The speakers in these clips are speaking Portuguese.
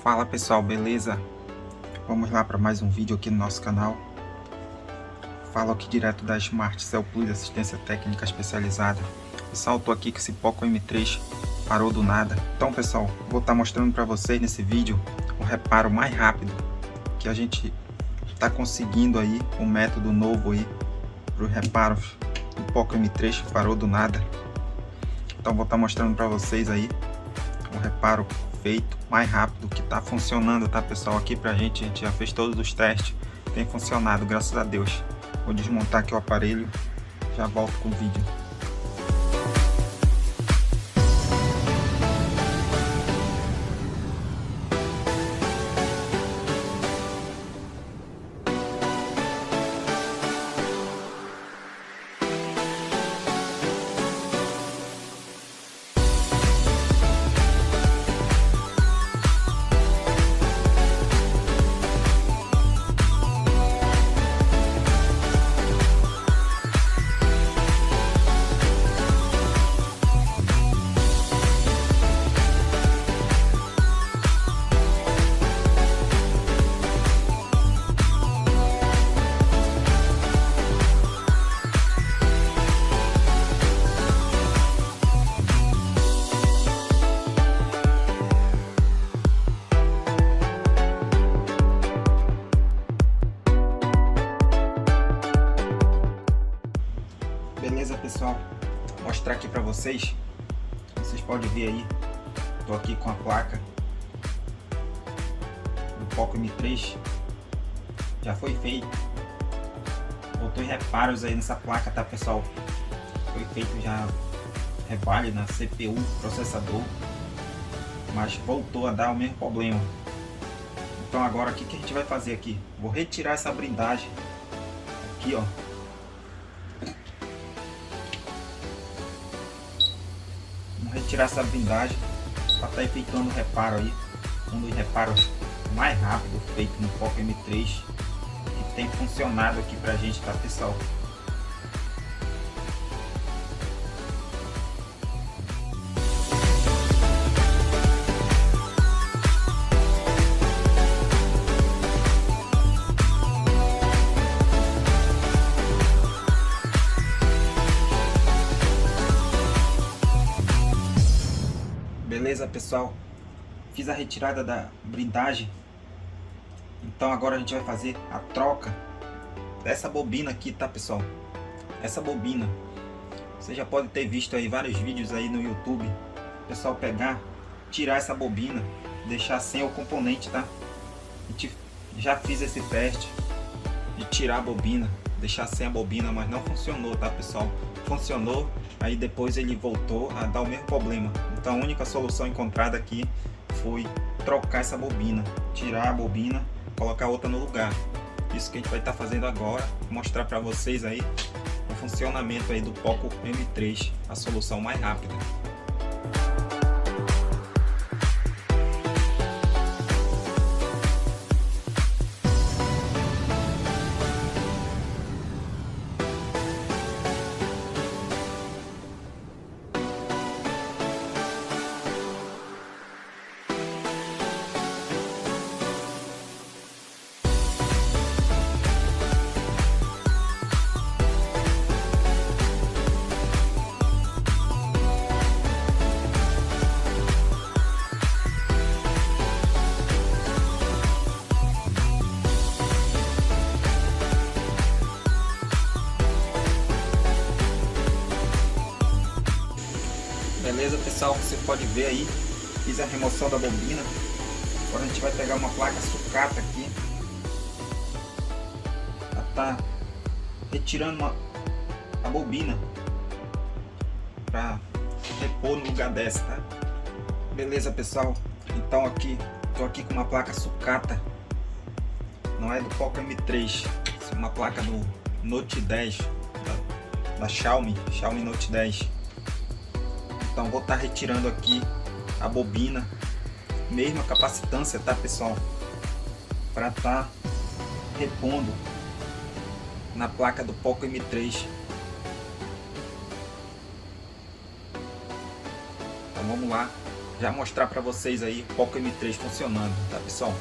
Fala pessoal, beleza? Vamos lá para mais um vídeo aqui no nosso canal. Falo aqui direto da Smart Cell Plus, assistência técnica especializada. Pessoal, tô aqui com esse Poco M3, parou do nada. Então pessoal, vou estar mostrando para vocês nesse vídeo o reparo mais rápido que a gente está conseguindo aí, um método novo aí para os reparos do Poco M3 que parou do nada. Então vou estar mostrando para vocês aí o reparo feito mais rápido, que tá funcionando, tá pessoal? Aqui pra gente, a gente já fez todos os testes, tem funcionado, graças a Deus. Vou desmontar aqui o aparelho, já volto com o vídeo. Beleza pessoal, vou mostrar aqui para vocês podem ver aí, tô aqui com a placa do Poco M3, já foi feito, voltou em reparos aí nessa placa, tá pessoal? Foi feito já reparo na CPU, processador, mas voltou a dar o mesmo problema. Então agora o que a gente vai fazer aqui? Vou retirar essa blindagem aqui, ó. Retirar essa blindagem para estar efetuando o reparo aí, um dos reparos mais rápidos feito no Poco M3, que tem funcionado aqui pra gente, tá pessoal? Beleza pessoal, fiz a retirada da blindagem, então agora a gente vai fazer a troca dessa bobina aqui, tá pessoal? Essa bobina, você já pode ter visto aí vários vídeos aí no YouTube, o pessoal pegar, tirar essa bobina, deixar sem o componente, tá? A gente já fiz esse teste de tirar a bobina, deixar sem a bobina, mas não funcionou, tá pessoal? Funcionou, aí depois ele voltou a dar o mesmo problema. Então a única solução encontrada aqui foi trocar essa bobina, tirar a bobina, colocar outra no lugar. Isso que a gente vai estar fazendo agora, mostrar para vocês aí o funcionamento aí do Poco M3, a solução mais rápida. Beleza pessoal, você pode ver aí, fiz a remoção da bobina. Agora a gente vai pegar uma placa sucata aqui, tá retirando a bobina para repor no lugar dessa, tá? Beleza pessoal, então aqui tô aqui com uma placa sucata, não é do Poco M3, é uma placa do Note 10 da Xiaomi Note 10. Então vou estar retirando aqui a bobina, mesma capacitância, tá pessoal? Para estar repondo na placa do Poco M3. Então vamos lá, já mostrar para vocês aí o Poco M3 funcionando, tá pessoal?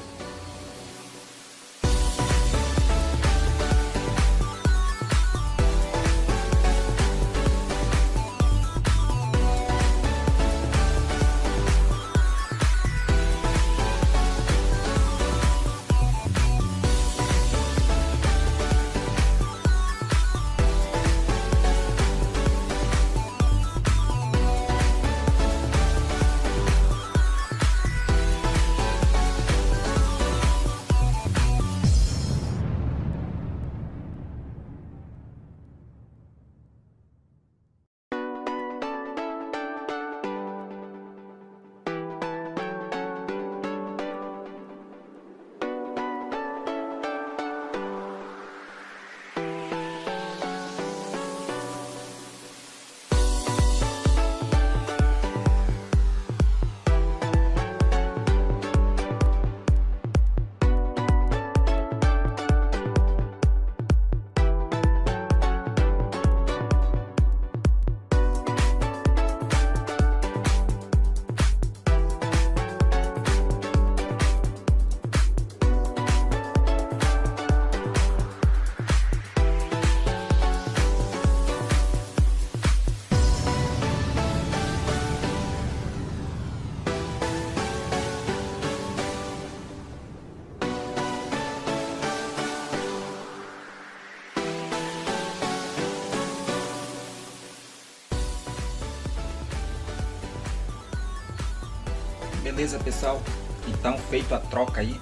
Beleza pessoal, então feito a troca aí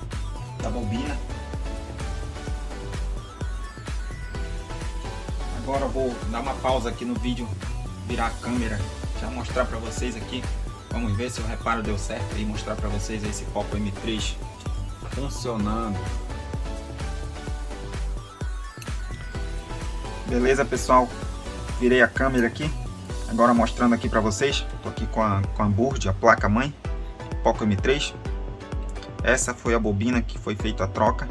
da bobina, agora eu vou dar uma pausa aqui no vídeo, virar a câmera, já mostrar para vocês aqui, vamos ver se o reparo deu certo e mostrar para vocês esse Poco M3 funcionando. Beleza pessoal, virei a câmera aqui, agora mostrando aqui para vocês, tô aqui com a Burd, a placa mãe Poco M3. Essa foi a bobina que foi feita a troca.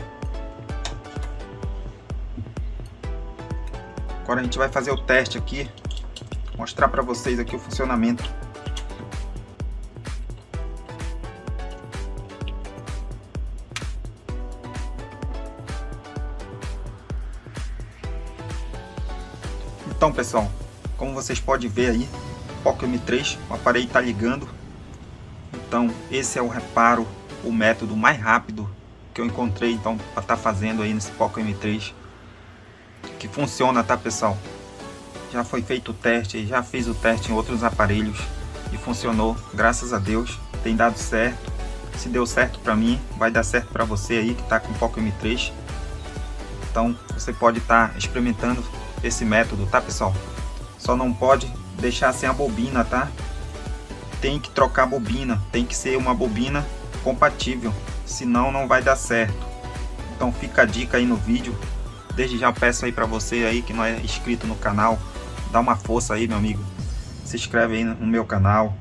Agora a gente vai fazer o teste aqui, mostrar para vocês aqui o funcionamento. Então pessoal, como vocês podem ver aí, Poco M3, o aparelho está ligando. Então esse é o reparo, o método mais rápido que eu encontrei então para estar fazendo aí nesse Poco M3, que funciona, tá pessoal? Já foi feito o teste, já fiz o teste em outros aparelhos e funcionou, graças a Deus, tem dado certo. Se deu certo para mim, vai dar certo para você aí que está com o Poco M3. Então você pode estar experimentando esse método, tá pessoal? Só não pode deixar sem a bobina, tá? Tem que trocar a bobina, tem que ser uma bobina compatível, senão não vai dar certo. Então fica a dica aí no vídeo. Desde já peço aí para você aí que não é inscrito no canal, dá uma força aí, meu amigo. Se inscreve aí no meu canal,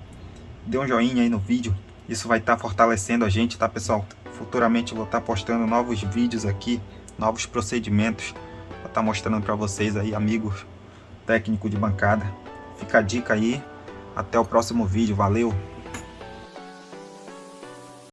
dê um joinha aí no vídeo, isso vai estar fortalecendo a gente, tá pessoal? Futuramente eu vou estar postando novos vídeos aqui, novos procedimentos, vou estar mostrando para vocês aí, amigos técnicos de bancada. Fica a dica aí. Até o próximo vídeo, valeu!